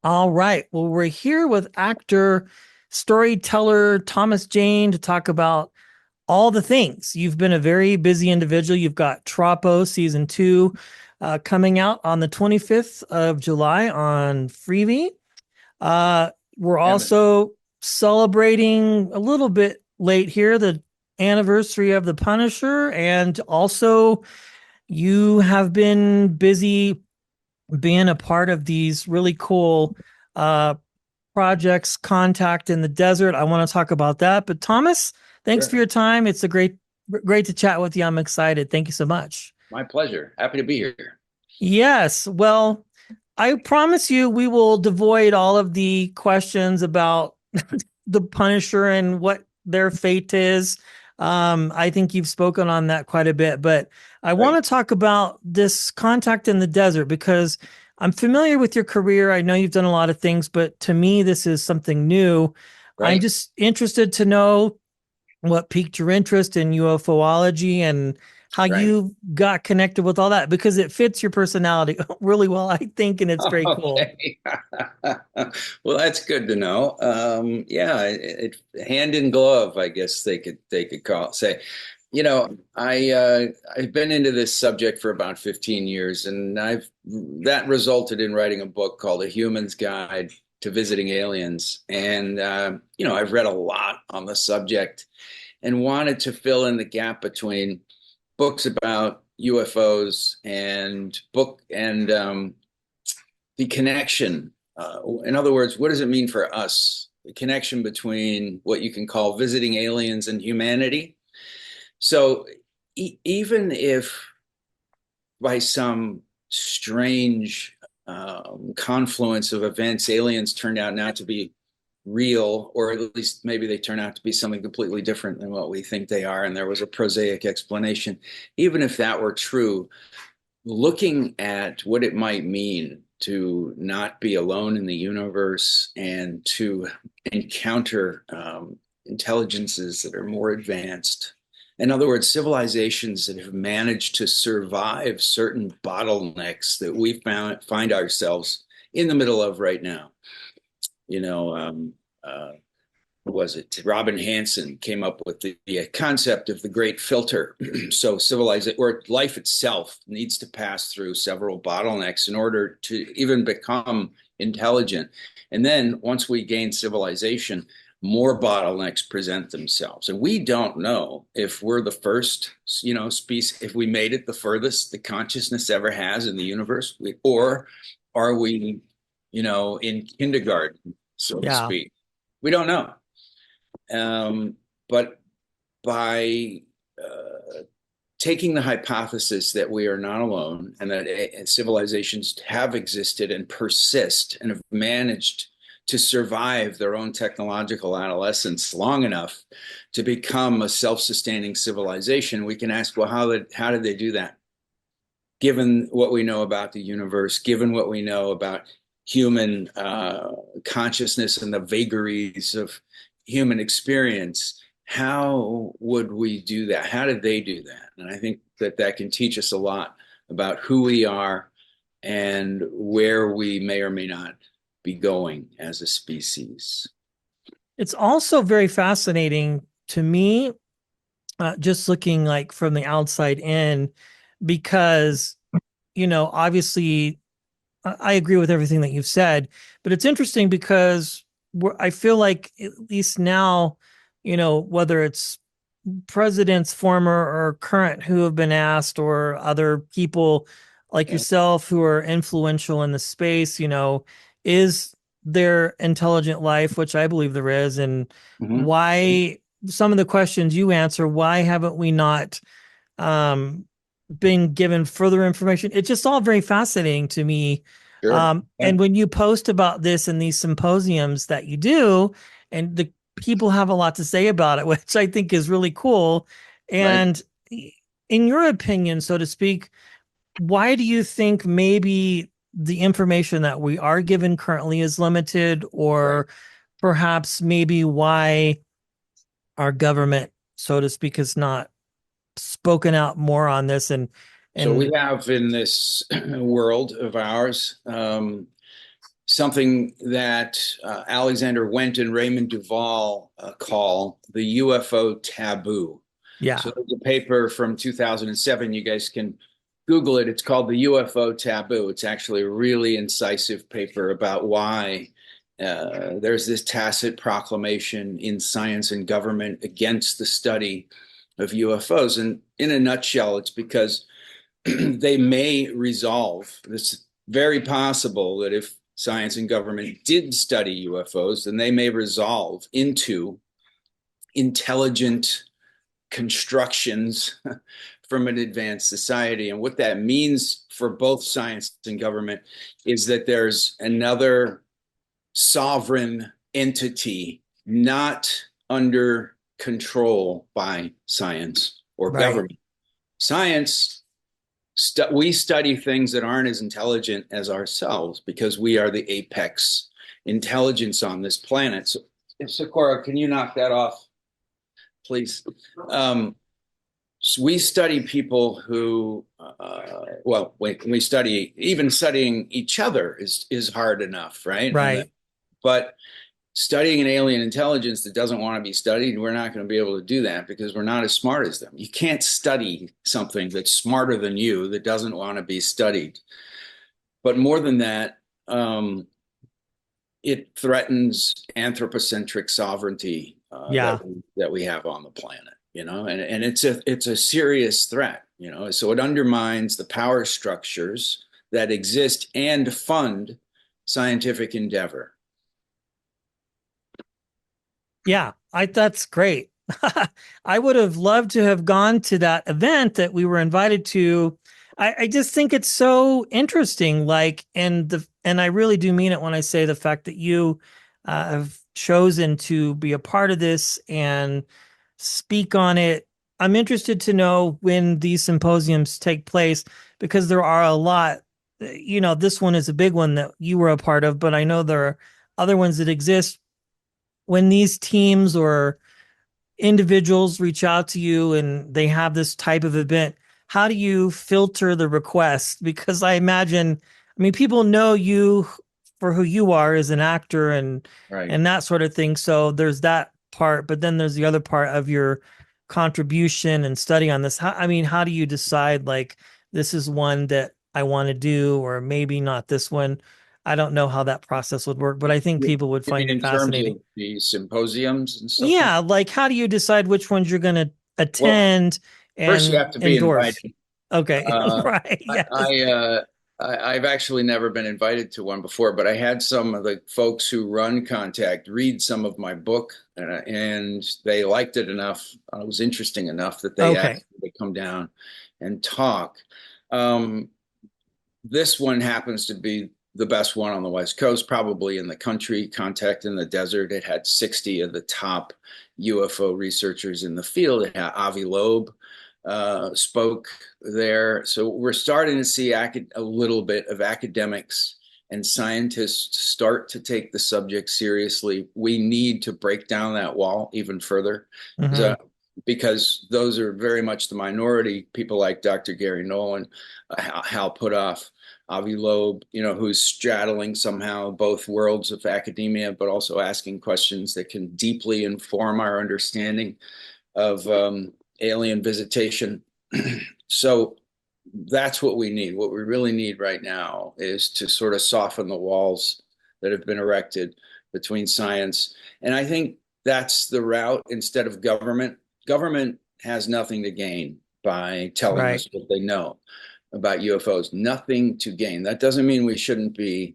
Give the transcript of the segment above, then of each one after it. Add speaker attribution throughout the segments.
Speaker 1: All right. Well, we're here with actor, storyteller Thomas Jane to talk about all the things. You've been a very busy individual. You've got Troppo season two coming out on the 25th of July on Freevee. We're
Speaker 2: And
Speaker 1: also celebrating a little bit late here the anniversary of The Punisher. And also, you have been busy being a part of these really cool uh, projects, Contact in the Desert. I want to talk about that. But Thomas, thanks for
Speaker 2: sure,
Speaker 1: your time. It's great to chat with you. I'm excited. Thank you so much.
Speaker 2: my pleasure. Happy to be here.
Speaker 1: Yes. Well, I promise you we will devoid all of the questions about the Punisher and what their fate is. I think you've spoken on that quite a bit, but I
Speaker 2: Right,
Speaker 1: want to talk about this Contact in the Desert because I'm familiar with your career. I know you've done a lot of things, but to me, this is something new. I'm
Speaker 2: right.
Speaker 1: just interested to know what piqued your interest in UFOlogy and how
Speaker 2: Right.
Speaker 1: you got connected with all that because it fits your personality really well, I think, and it's very cool.
Speaker 2: Okay. Well, that's good to know. Yeah, hand in glove, I guess they could call it, say. I've been into this subject for about 15 years, and I've that resulted in writing a book called A Human's Guide to Visiting Aliens. And I've read a lot on the subject and wanted to fill in the gap between books about UFOs and the connection. In other words, what does it mean for us? The connection between what you can call visiting aliens and humanity. So even if by some strange confluence of events, aliens turned out not to be real, or at least maybe they turn out to be something completely different than what we think they are, and there was a prosaic explanation. Even if that were true, looking at what it might mean to not be alone in the universe and to encounter intelligences that are more advanced. In other words, civilizations that have managed to survive certain bottlenecks that we find ourselves in the middle of right now. You know, uh, was it Robin Hanson came up with the concept of the great filter. So civilization or life itself needs to pass through several bottlenecks in order to even become intelligent. And then once we gain civilization, more bottlenecks present themselves. And we don't know if we're the first, species, if we made it the furthest the consciousness ever has in the universe, or are we, in kindergarten, so to
Speaker 1: Yeah.
Speaker 2: speak. We don't know. But by taking the hypothesis that we are not alone and that civilizations have existed and persist and have managed to survive their own technological adolescence long enough to become a self-sustaining civilization, we can ask, well, how did they do that? Given what we know about the universe, given what we know about human consciousness and the vagaries of human experience, how would we do that? How did they do that? And I think that can teach us a lot about who we are and where we may or may not be going as a species.
Speaker 1: It's also very fascinating to me, just looking like from the outside in, because, obviously I agree with everything that you've said, but it's interesting because I feel like at least now, whether it's presidents, former or current, who have been asked, or other people like
Speaker 2: Yeah.
Speaker 1: yourself who are influential in the space, is there intelligent life, which I believe there is, and
Speaker 2: Mm-hmm.
Speaker 1: why some of the questions you answer, why haven't we not um, been given further information? It's just all very fascinating to me.
Speaker 2: Sure. Yeah.
Speaker 1: And when you post about this in these symposiums that you do, and the people have a lot to say about it, which I think is really cool.
Speaker 2: Right.
Speaker 1: And in your opinion, so to speak, why do you think maybe the information that we are given currently is limited,
Speaker 2: Right.
Speaker 1: or perhaps maybe why our government, so to speak, is not spoken out more on this
Speaker 2: So we
Speaker 1: and
Speaker 2: have in this world of ours something that Alexander Wendt and Raymond Duvall call the UFO taboo.
Speaker 1: Yeah.
Speaker 2: So there's a paper from 2007. You guys can Google it. It's called the UFO taboo. It's actually a really incisive paper about why there's this tacit proclamation in science and government against the study of UFOs. And in a nutshell, it's because they may resolve. It's very possible that if science and government did study UFOs, then they may resolve into intelligent constructions from an advanced society. And what that means for both science and government is that there's another sovereign entity not under control by science or
Speaker 1: Right.
Speaker 2: government. Science, we study things that aren't as intelligent as ourselves because we are the apex intelligence on this planet. So, Socorro, can you knock that off, please? So we study people who, well, we study, even studying each other is hard enough, right?
Speaker 1: Right.
Speaker 2: But studying an alien intelligence that doesn't want to be studied, we're not going to be able to do that because we're not as smart as them. You can't study something that's smarter than you that doesn't want to be studied. But more than that, it threatens anthropocentric sovereignty
Speaker 1: Yeah.
Speaker 2: that we have on the planet, and it's a serious threat, so it undermines the power structures that exist and fund scientific endeavor.
Speaker 1: Yeah, that's great. I would have loved to have gone to that event that we were invited to. I just think it's so interesting. Like, and I really do mean it when I say the fact that you have chosen to be a part of this and speak on it. I'm interested to know when these symposiums take place because there are a lot. This one is a big one that you were a part of, but I know there are other ones that exist when these teams or individuals reach out to you and they have this type of event, how do you filter the request? Because I imagine, I mean, people know you for who you are as an actor
Speaker 2: Right.
Speaker 1: and that sort of thing. So there's that part, but then there's the other part of your contribution and study on this. I mean, how do you decide like this is one that I want to do, or maybe not this one? I don't know how that process would work, but I think
Speaker 2: You
Speaker 1: people would
Speaker 2: you mean
Speaker 1: find it
Speaker 2: in terms
Speaker 1: fascinating.
Speaker 2: of the symposiums and stuff like
Speaker 1: Yeah,
Speaker 2: that?
Speaker 1: like how do you decide which ones you're going to
Speaker 2: Well,
Speaker 1: attend
Speaker 2: first you
Speaker 1: and
Speaker 2: have to be
Speaker 1: endorse?
Speaker 2: invited.
Speaker 1: Okay,
Speaker 2: Uh,
Speaker 1: right. Yes.
Speaker 2: I've actually never been invited to one before, but I had some of the folks who run Contact read some of my book, and they liked it enough. It was interesting enough that they
Speaker 1: Okay.
Speaker 2: asked me to come down and talk. Um, this one happens to be the best one on the West Coast, probably in the country. Contact in the Desert. It had 60 of the top UFO researchers in the field. It had Avi Loeb spoke there. So we're starting to see a little bit of academics and scientists start to take the subject seriously. We need to break down that wall even further.
Speaker 1: Hmm.
Speaker 2: So, because those are very much the minority. People like Dr. Gary Nolan, Hal Puthoff, Avi Loeb, who's straddling somehow both worlds of academia, but also asking questions that can deeply inform our understanding of alien visitation. So that's what we need. What we really need right now is to sort of soften the walls that have been erected between science. And I think that's the route instead of government. Government has nothing to gain by telling
Speaker 1: Right.
Speaker 2: us what they know about UFOs, nothing to gain. That doesn't mean we shouldn't be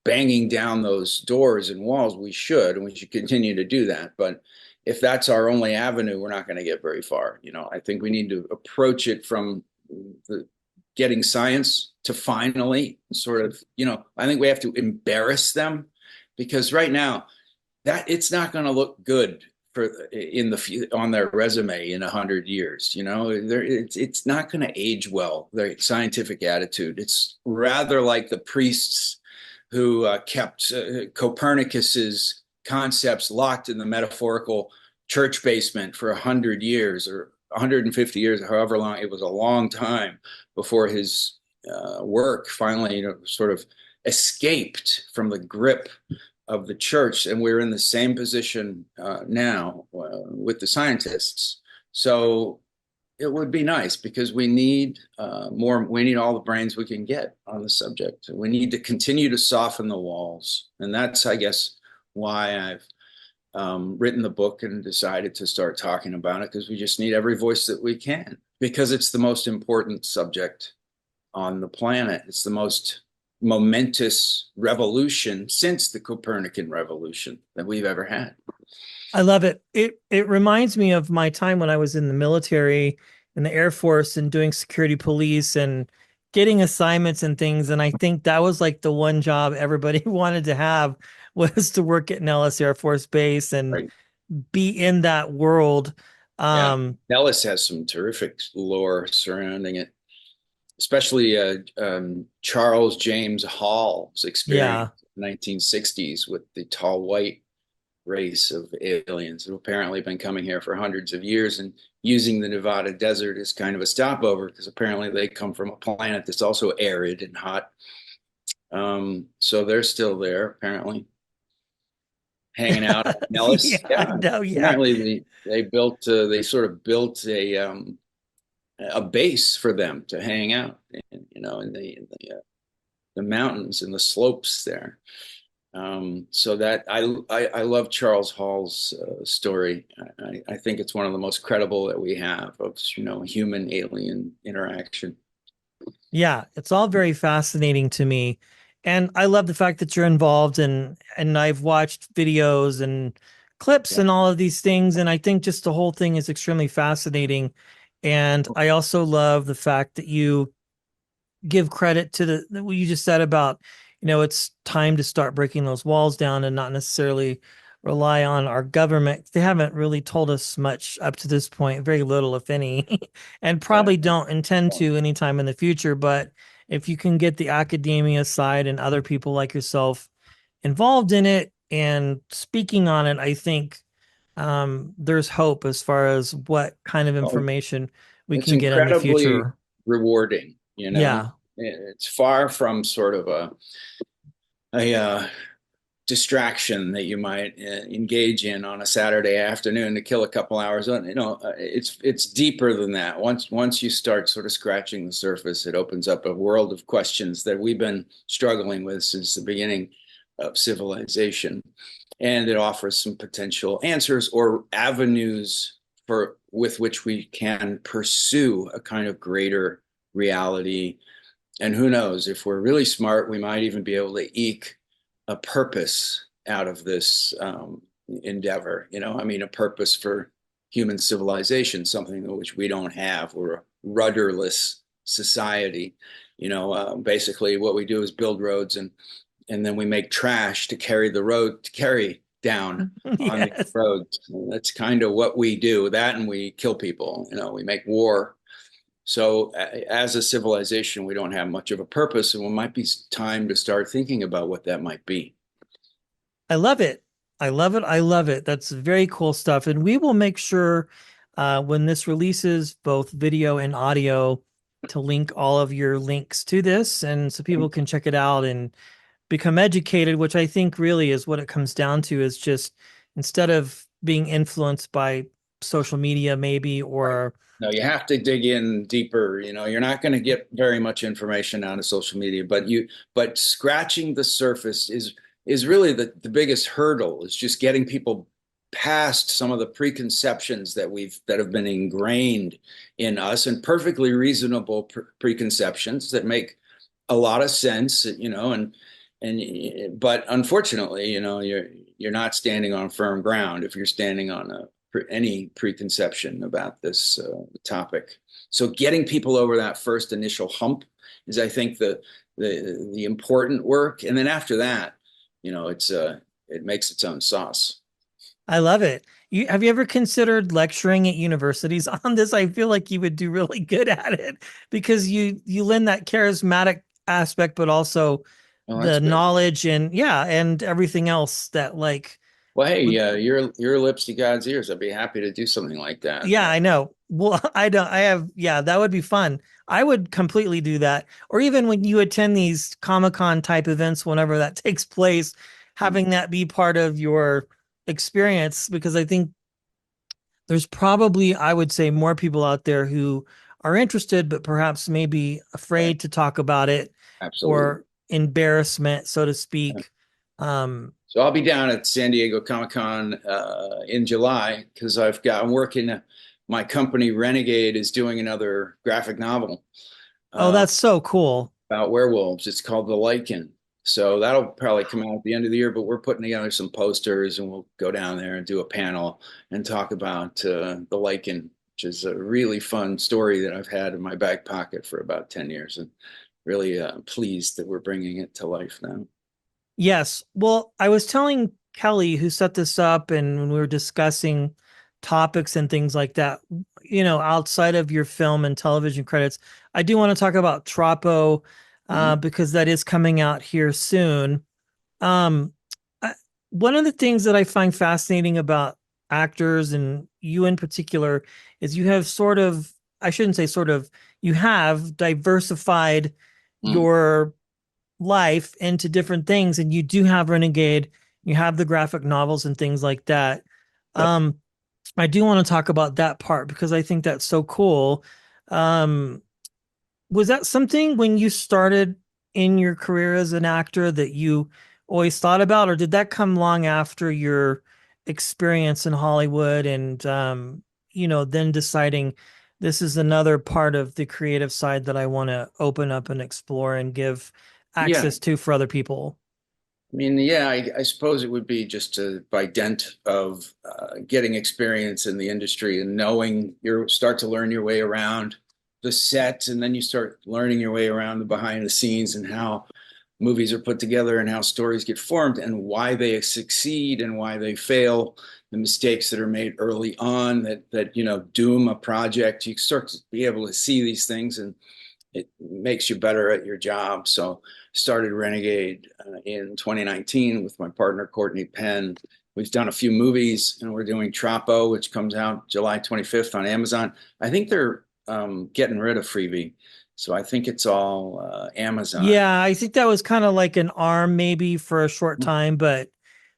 Speaker 2: banging down those doors and walls. We should, and we should continue to do that. But if that's our only avenue, we're not going to get very far. I think we need to approach it from getting science to finally sort of, I think we have to embarrass them because right now that it's not going to look good on their resume in 100 years. It's not going to age well. Their scientific attitude. It's rather like the priests who kept Copernicus's concepts locked in the metaphorical church basement for 100 years or 150 years, however long. It was a long time before his work finally, sort of escaped from the grip of the church, and we're in the same position now with the scientists. So it would be nice because we need more. We need all the brains we can get on the subject. We need to continue to soften the walls, and that's, I guess, why I've written the book and decided to start talking about it, because we just need every voice that we can, because it's the most important subject on the planet. It's the most momentous revolution since the Copernican revolution that we've ever had.
Speaker 1: I love it. It reminds me of my time when I was in the military, in the Air Force, and doing security police and getting assignments and things. And I think that was like the one job everybody wanted to have, was to work at Nellis Air Force Base and
Speaker 2: Right.
Speaker 1: be in that world.
Speaker 2: Yeah.
Speaker 1: Um,
Speaker 2: Nellis has some terrific lore surrounding it, especially Charles James Hall's experience
Speaker 1: yeah,
Speaker 2: in the 1960s with the tall white race of aliens who apparently been coming here for hundreds of years and using the Nevada desert as kind of a stopover, because apparently they come from a planet that's also arid and hot. So they're still there, apparently, hanging out at
Speaker 1: yeah,
Speaker 2: Nellis.
Speaker 1: I
Speaker 2: Yeah,
Speaker 1: know. Yeah,
Speaker 2: apparently they sort of built a base for them to hang out in, the mountains and the slopes there. So that I love Charles Hall's story. I think it's one of the most credible that we have of human alien interaction.
Speaker 1: yeah. It's all very fascinating to me, and I love the fact that you're involved, and I've watched videos and clips
Speaker 2: Yeah.
Speaker 1: and all of these things, and I think just the whole thing is extremely fascinating. And I also love the fact that you give credit to the what you just said about, it's time to start breaking those walls down and not necessarily rely on our government. They haven't really told us much up to this point, very little, if any, and probably
Speaker 2: Exactly.
Speaker 1: don't intend to anytime in the future. But if you can get the academia side and other people like yourself involved in it and speaking on it, I think there's hope as far as what kind of
Speaker 2: Well,
Speaker 1: information we
Speaker 2: it's
Speaker 1: can get in the
Speaker 2: incredibly
Speaker 1: future.
Speaker 2: rewarding.
Speaker 1: Yeah.
Speaker 2: It's far from sort of a distraction that you might engage in on a Saturday afternoon to kill a couple hours. It's deeper than that. Once you start sort of scratching the surface, it opens up a world of questions that we've been struggling with since the beginning of civilization, and it offers some potential answers or avenues for with which we can pursue a kind of greater reality. And who knows, if we're really smart, we might even be able to eke a purpose out of this endeavor. I mean, a purpose for human civilization, something which we don't have. We're a rudderless society. Basically, what we do is build roads, and then we make trash to carry the road to carry down on the
Speaker 1: Yes.
Speaker 2: roads. That's kind of what we do. That, and we kill people. We make war. So, as a civilization, we don't have much of a purpose, and it might be time to start thinking about what that might be.
Speaker 1: I love it. I love it. I love it. That's very cool stuff. And we will make sure when this releases, both video and audio, to link all of your links to this, and so people can check it out and become educated, which I think really is what it comes down to, is just instead of being influenced by social media, maybe,
Speaker 2: Right.
Speaker 1: or
Speaker 2: No, you have to dig in deeper. You're not going to get very much information out of social media, but scratching the surface is really the biggest hurdle. Is just getting people past some of the preconceptions that have been ingrained in us, and perfectly reasonable preconceptions that make a lot of sense, but unfortunately, you're not standing on firm ground if you're standing on any preconception about this topic. So getting people over that first initial hump is, I think, the important work, and then after that, it makes its own sauce.
Speaker 1: I love it. Have you ever considered lecturing at universities on this? I feel like you would do really good at it because you lend that charismatic aspect, but also
Speaker 2: Well, that's
Speaker 1: the
Speaker 2: good.
Speaker 1: knowledge and yeah, and everything else that like
Speaker 2: Well, hey,
Speaker 1: would,
Speaker 2: your lips to God's ears. I'd be happy to do something like that.
Speaker 1: yeah, I know. Well, I don't, I have, yeah, that would be fun. I would completely do that. Or even when you attend these Comic-Con type events, whenever that takes place, having that be part of your experience, because I think there's probably, I would say, more people out there who are interested, but perhaps maybe
Speaker 2: Right.
Speaker 1: afraid to talk about it
Speaker 2: Absolutely.
Speaker 1: or embarrassment, so to speak. Um,
Speaker 2: So I'll be down at San Diego Comic Con in July because I'm working. My company Renegade is doing another graphic novel
Speaker 1: oh,
Speaker 2: uh,
Speaker 1: that's so cool.
Speaker 2: about werewolves. It's called The Lycan. So that'll probably come out at the end of the year. But we're putting together some posters, and we'll go down there and do a panel and talk about The Lycan, which is a really fun story that I've had in my back pocket for about 10 years, and really pleased that we're bringing it to life now.
Speaker 1: Yes. Well, I was telling Kelly, who set this up, and when we were discussing topics and things like that, outside of your film and television credits, I do want to talk about Troppo,
Speaker 2: Mhm.
Speaker 1: because that is coming out here soon. Um, I, One of the things that I find fascinating about actors and you in particular is you have sort of, I shouldn't say sort of, you have diversified
Speaker 2: Mm.
Speaker 1: your life into different things, and you do have Renegade, you have the graphic novels and things like that.
Speaker 2: Yep.
Speaker 1: um I do want to talk about that part because I think that's so cool. um was that something when you started in your career as an actor that you always thought about, or did that come long after your experience in Hollywood and then deciding this is another part of the creative side that I want to open up and explore and give
Speaker 2: Yeah.
Speaker 1: access to for other people?
Speaker 2: I mean, yeah, I suppose it would be just by dint of getting experience in the industry and knowing you start to learn your way around the set, and then you start learning your way around the behind the scenes and how movies are put together and how stories get formed and why they succeed and why they fail, the mistakes that are made early on that doom a project. You start to be able to see these things, and it makes you better at your job. So started Renegade in 2019 with my partner Courtney Penn. We've done a few movies, and we're doing Troppo, which comes out July 25th on Amazon. I think they're getting rid of Freebie, so I think it's all Amazon.
Speaker 1: Yeah, I think that was kind of like an arm maybe for a short time, but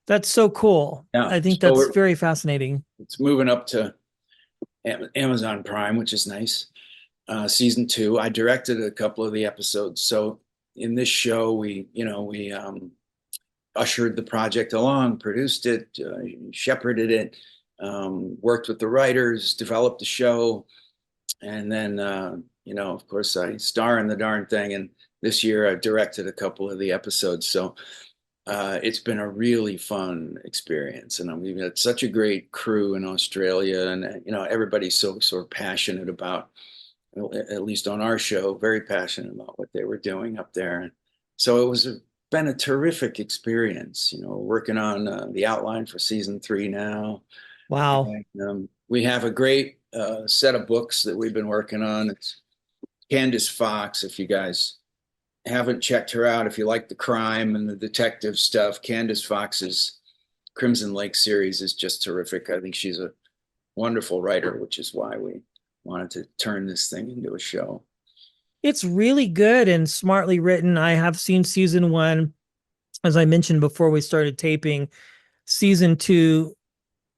Speaker 1: that's so cool.
Speaker 2: Yeah,
Speaker 1: I think
Speaker 2: so
Speaker 1: that's very fascinaning.
Speaker 2: it's moving up to Amazon Prime, which is nice. Season two, I directed a couple of the episodes. So in this show, we ushered the project along, produced it, shepherded it, worked with the writers, developed the show, and then of course, I star in the darn thing. And this year, I've directed a couple of the episodes. So it's been a really fun experience, and we've got such a great crew in Australia, and everybody's so passionate about, at least on our show, very passionate about what they were doing up there. And so been a terrific experience, working on the outline for season three now.
Speaker 1: Wow.
Speaker 2: And, we have a great set of books that we've been working on. It's Candace Fox, if you guys haven't checked her out, if you like the crime and the detective stuff, Candace Fox's Crimson Lake series is just terrific. I think she's a wonderful writer, which is why we wanted to turn this thing into a show.
Speaker 1: It's really good and smartly written. I have seen season one, as I mentioned before we started taping. Season two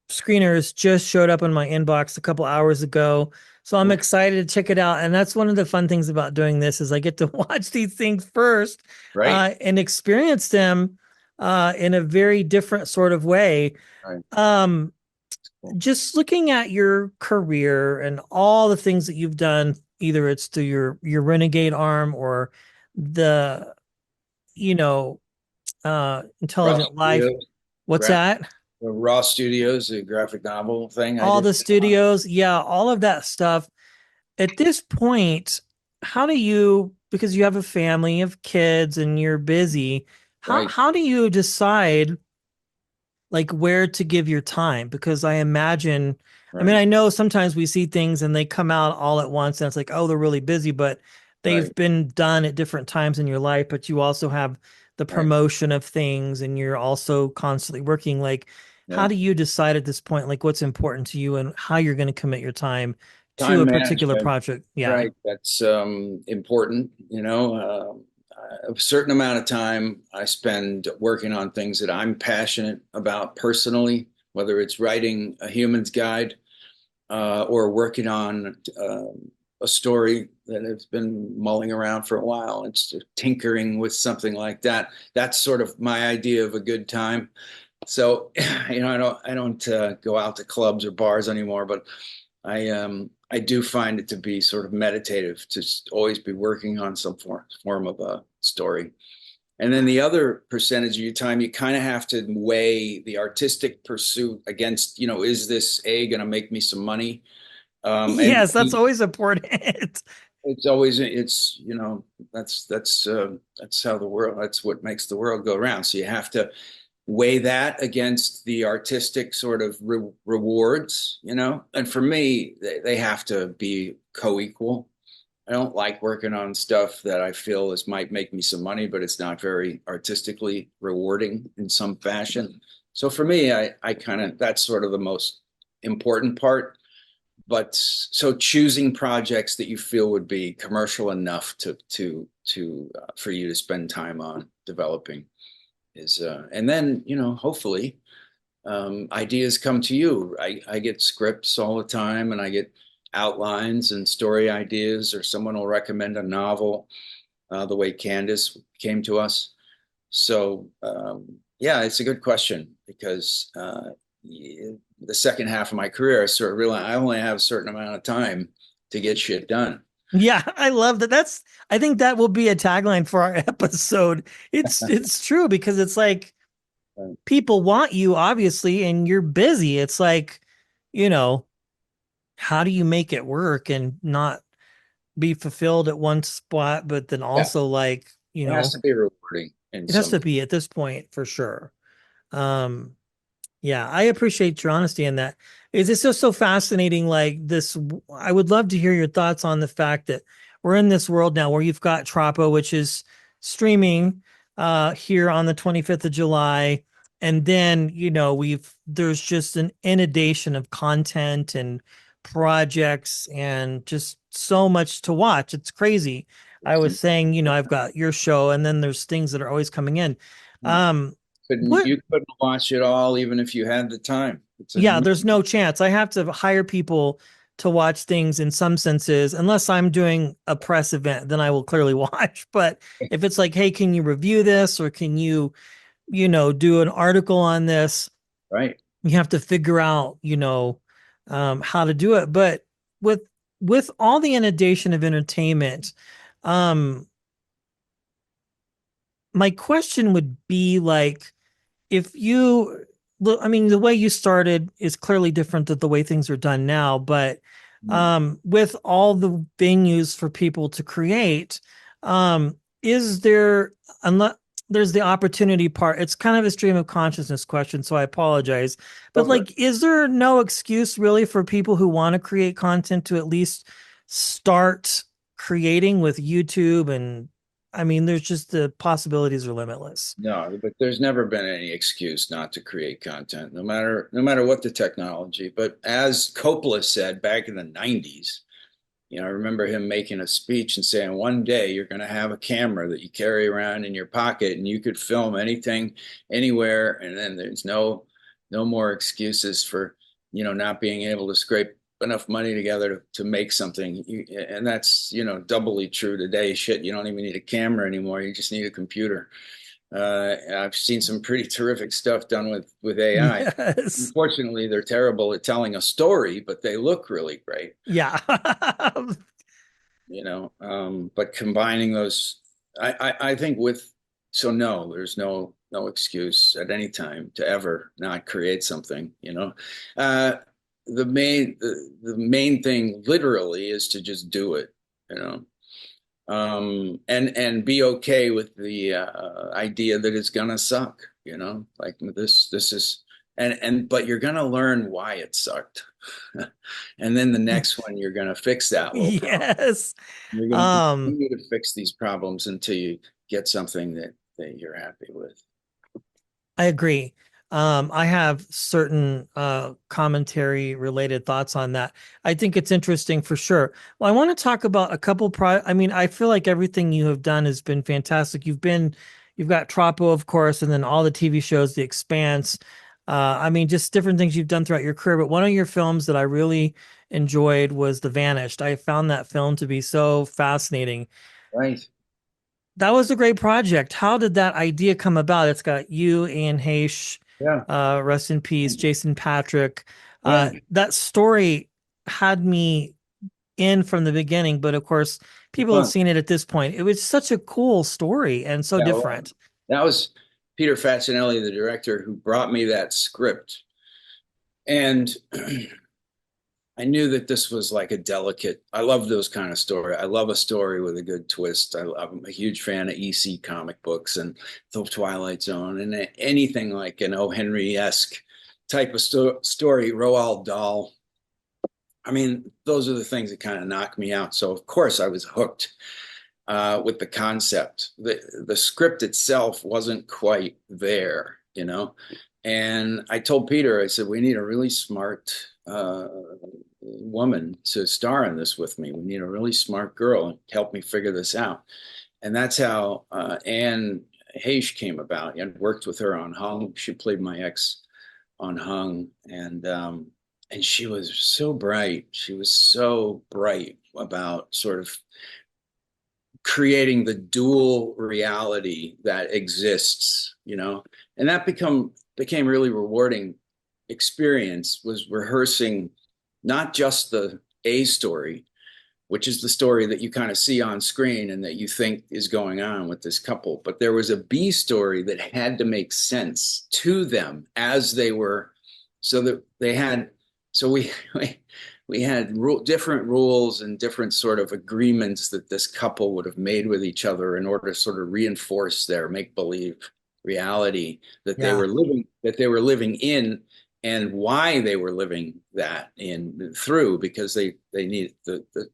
Speaker 1: screeners just showed up in my inbox a couple hours ago. So I'm excited to check it out. And that's one of the fun things about doing this is I get to watch these things first,
Speaker 2: Right?
Speaker 1: and experience them in a very different sort of way.
Speaker 2: Right.
Speaker 1: Um,
Speaker 2: Cool.
Speaker 1: just looking at your career and all the things that you've done, either it's through your Renegade arm or the, you know,
Speaker 2: Raw
Speaker 1: Intelligent Life.
Speaker 2: Studios,
Speaker 1: What's
Speaker 2: gra-
Speaker 1: that?
Speaker 2: Raw Studios, the graphic novel thing I
Speaker 1: All
Speaker 2: did.
Speaker 1: the studios, yeah, all of that stuff. At this point, how do you, because you have a family, you have kids, and you're busy, how
Speaker 2: Right,
Speaker 1: how do you decide like where to give your time? Because I imagine, I mean,
Speaker 2: right,
Speaker 1: I know sometimes we see things and they come out all at once and it's like, oh, they're really busy, but
Speaker 2: right,
Speaker 1: they've been done at different times in your life, but you also have the
Speaker 2: right.
Speaker 1: promotion of things and you're also constantly working. Like, how
Speaker 2: Yeah.
Speaker 1: do you decide at this point, like what's important to you and how you're going to commit your time to
Speaker 2: Time
Speaker 1: a particular
Speaker 2: management,
Speaker 1: project. Yeah.
Speaker 2: right? That's important. A certain amount of time I spend working on things that I'm passionate about personally, whether it's writing a human's guide or working on a story that has been mulling around for a while and just tinkering with something like that. That's sort of my idea of a good time. So, I don't go out to clubs or bars anymore, but I do find it to be sort of meditative to always be working on some form of a story. And then the other percentage of your time, you kind of have to weigh the artistic pursuit against, is this A going to make me some money? And
Speaker 1: Yes, that's
Speaker 2: B,
Speaker 1: always important.
Speaker 2: it's always that's how the world, that's what makes the world go round. So you have to weigh that against the artistic sort of rewards, and for me they have to be co-equal. I don't like working on stuff that I feel is might make me some money, but it's not very artistically rewarding in some fashion. So for me, I kind of, that's sort of the most important part. But so choosing projects that you feel would be commercial enough to for you to spend time on developing is and then hopefully ideas come to you. I get scripts all the time, and I get outlines and story ideas, or someone will recommend a novel, the way Candace came to us. So yeah, it's a good question because the second half of my career, I sort of realized I only have a certain amount of time to get shit done.
Speaker 1: Yeah, I love that. I think that will be a tagline for our episode. It's true because it's like
Speaker 2: Right.
Speaker 1: people want you obviously and you're busy. It's like, you know, how do you make it work and not be fulfilled at one spot, but then
Speaker 2: Yeah,
Speaker 1: also like,
Speaker 2: it has to be rewarding in
Speaker 1: it has
Speaker 2: some.
Speaker 1: to be at this point for sure. Um, Yeah, I appreciate your honesty in that. It's just so fascinating. Like this, I would love to hear your thoughts on the fact that we're in this world now where you've got Troppo, which is streaming here on the 25th of July. And then, there's just an inundation of content and projects and just so much to watch. It's crazy. I was saying, I've got your show and then there's things that are always coming in. Um,
Speaker 2: Couldn't
Speaker 1: what
Speaker 2: you couldn't watch it all even if you had the time. It's a
Speaker 1: Yeah, there's no chance. I have to hire people to watch things in some senses, unless I'm doing a press event, then I will clearly watch. But if it's like, hey, can you review this or can you, do an article on this?
Speaker 2: right.
Speaker 1: You have to figure out, how to do it. But with with all the inundation of entertainment, um, my question would be like, if you look, I mean, the way you started is clearly different than the way things are done now, but with all the venues for people to create, is there, unless there's the opportunity part, it's kind of a stream of consciousness question, so I apologize.
Speaker 2: Go
Speaker 1: But
Speaker 2: for it.
Speaker 1: like, is there no excuse really for people who want to create content to at least start creating with YouTube? And I mean, there's just the possibilities are limitless.
Speaker 2: No, but there's never been any excuse not to create content, no matter what the technology. But as Coppola said back in the 90s, I remember him making a speech and saying, one day you're going to have a camera that you carry around in your pocket and you could film anything, anywhere, and then there's no more excuses for, not being able to scrape enough money together to make something. And that's, doubly true today. Shit, you don't even need a camera anymore. You just need a computer. I've seen some pretty terrific stuff done with AI.
Speaker 1: Yes.
Speaker 2: Unfortunately, they're terrible at telling a story, but they look really great.
Speaker 1: Yeah.
Speaker 2: But combining those, I think so no, there's no excuse at any time to ever not create something. uh, the main thing literally is to just do it. you know and be okay with the idea that it's gonna suck. Like this is, and but you're gonna learn why it sucked. And then the next one, you're gonna fix that little problem.
Speaker 1: Yes.
Speaker 2: You're gonna
Speaker 1: Um,
Speaker 2: continue to fix these problems until you get something that you're happy with.
Speaker 1: I agree. I have certain commentary related thoughts on that. I think it's interesting for sure. Well, I want to talk about a couple I mean, I feel like everything you have done has been fantastic. You've got Troppo, of course, and then all the TV shows, The Expanse. I mean, just different things you've done throughout your career. But one of your films that I really enjoyed was The Vanished. I found that film to be so fascinating.
Speaker 2: Right.
Speaker 1: That was a great project. How did that idea come about? It's got you, Ian Heche,
Speaker 2: Yeah.
Speaker 1: rest in peace, Jason Patrick.
Speaker 2: Yeah.
Speaker 1: That story had me in from the beginning, but of course, people have
Speaker 2: Fun.
Speaker 1: seen it at this point. It was such a cool story and so
Speaker 2: Yeah. Well,
Speaker 1: different.
Speaker 2: that was Peter Facinelli, the director, who brought me that script. And I knew that this was like a delicate, I love those kind of story. I love a story with a good twist. I'm a huge fan of EC comic books and the Twilight Zone and anything like an O. Henry-esque type of story, Roald Dahl. I mean, those are the things that kind of knock me out. So of course I was hooked with the concept. The script itself wasn't quite there, you know. And I told Peter, I said, we need a really smart woman to star in this with me. We need a really smart girl to help me figure this out. And that's how Anne Heche came about. I worked with her on Hung. She played my ex on Hung, and she was so bright. She was so bright about sort of creating the dual reality that exists, you know, and that became really rewarding experience was rehearsing not just the A story, which is the story that you kind of see on screen and that you think is going on with this couple, but there was a B story that had to make sense to them as they were, so that they had, so we had different rules and different sort of agreements that this couple would have made with each other in order to sort of reinforce their make-believe reality
Speaker 1: Yeah.
Speaker 2: that they were living in, and why they were living that in through, because they need the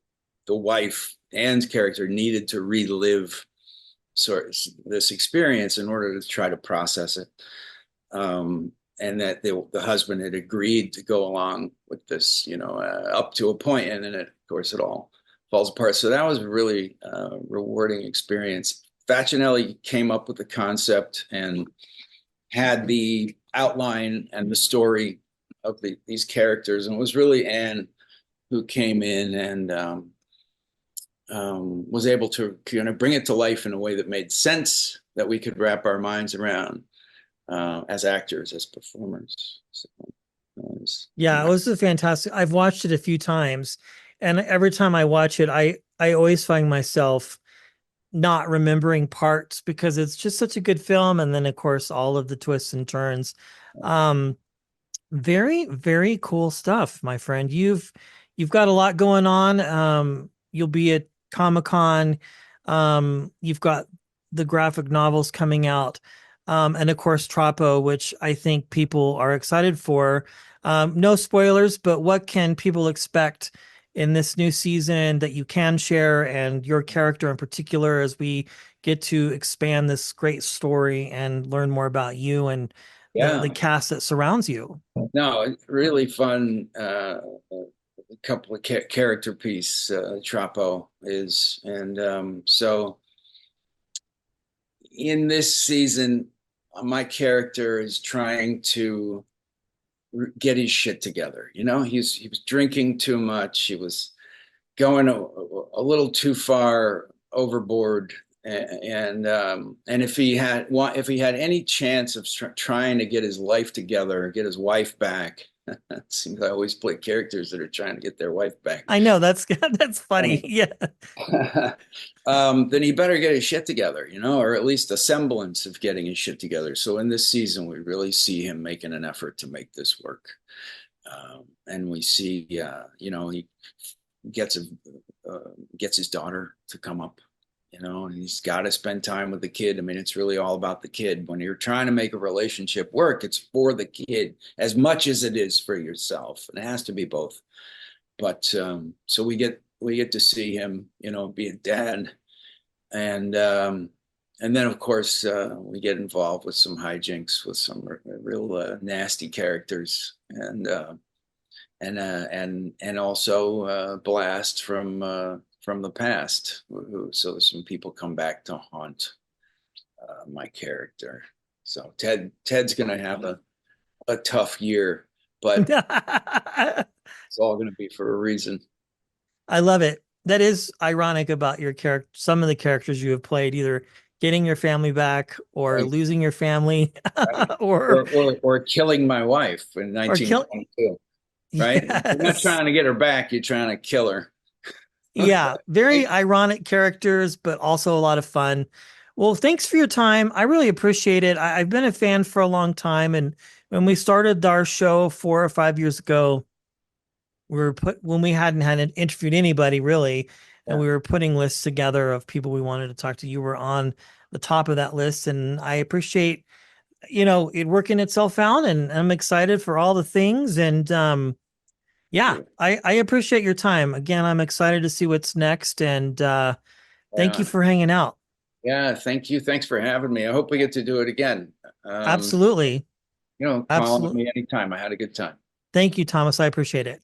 Speaker 2: wife, Anne's character, needed to relive sort of this experience in order to try to process it. And that the husband had agreed to go along with this, you know, up to a point, and then of course it all falls apart. So that was a really rewarding experience. Facinelli came up with the concept and had the outline and the story of these characters, and it was really Anne who came in and was able to kind of bring it to life in a way that made sense, that we could wrap our minds around as actors, as performers. So,
Speaker 1: Yeah, it was a fantastic. I've watched it a few times, and every time I watch it, I always find myself not remembering parts because it's just such a good film, and then of course all of the twists and turns. Um, Very, very cool stuff, my friend. You've got a lot going on. You'll be at Comic-Con. You've got the graphic novels coming out. And of course Troppo, which I think people are excited for. No spoilers, but what can people expect in this new season that you can share, and your character in particular, as we get to expand this great story and learn more about you and the
Speaker 2: yeah,
Speaker 1: cast that surrounds you?
Speaker 2: no, really fun. A couple of character piece, Troppo is, and so in this season, my character is trying to get his shit together. You know, he was drinking too much. He was going a little too far overboard. And if he had any chance of trying to get his life together, get his wife back, it seems I always play characters that are trying to get their wife back.
Speaker 1: I know that's that's funny. Yeah.
Speaker 2: Then he better get his shit together, you know, or at least a semblance of getting his shit together. So in this season, we really see him making an effort to make this work. And we see, you know, he gets a, gets his daughter to come up, you know, and he's got to spend time with the kid. I mean, it's really all about the kid. When you're trying to make a relationship work, it's for the kid as much as it is for yourself. And it has to be both. But so we get to see him, you know, be a dad, and and then of course we get involved with some hijinks with some real nasty characters, and also blasts from the past. So some people come back to haunt my character. So Ted's going to have a tough year, but it's all going to be for a reason.
Speaker 1: I love it. That is ironic about your character. Some of the characters you have played, either getting your family back or
Speaker 2: Right,
Speaker 1: losing your family,
Speaker 2: right.
Speaker 1: or
Speaker 2: Or killing my wife in
Speaker 1: kill.
Speaker 2: 1922. Right? You're not
Speaker 1: Yes.
Speaker 2: trying to get her back, you're trying to kill her.
Speaker 1: Yeah, very ironic characters, but also a lot of fun. Well, thanks for your time. I really appreciate it. I've been a fan for a long time, and when we started our show 4 or 5 years ago, we were put when we hadn't interviewed anybody really, and
Speaker 2: Yeah,
Speaker 1: we were putting lists together of people we wanted to talk to. You were on the top of that list, and I appreciate it working itself out, and I'm excited for all the things. And yeah,
Speaker 2: sure.
Speaker 1: I appreciate your time. Again, I'm excited to see what's next, and thank you
Speaker 2: Yeah.
Speaker 1: for hanging out.
Speaker 2: Yeah, thank you. Thanks for having me. I hope we get to do it again. Um,
Speaker 1: Absolutely.
Speaker 2: call on
Speaker 1: Absolutely.
Speaker 2: me anytime. I had a good time.
Speaker 1: Thank you, Thomas. I appreciate it.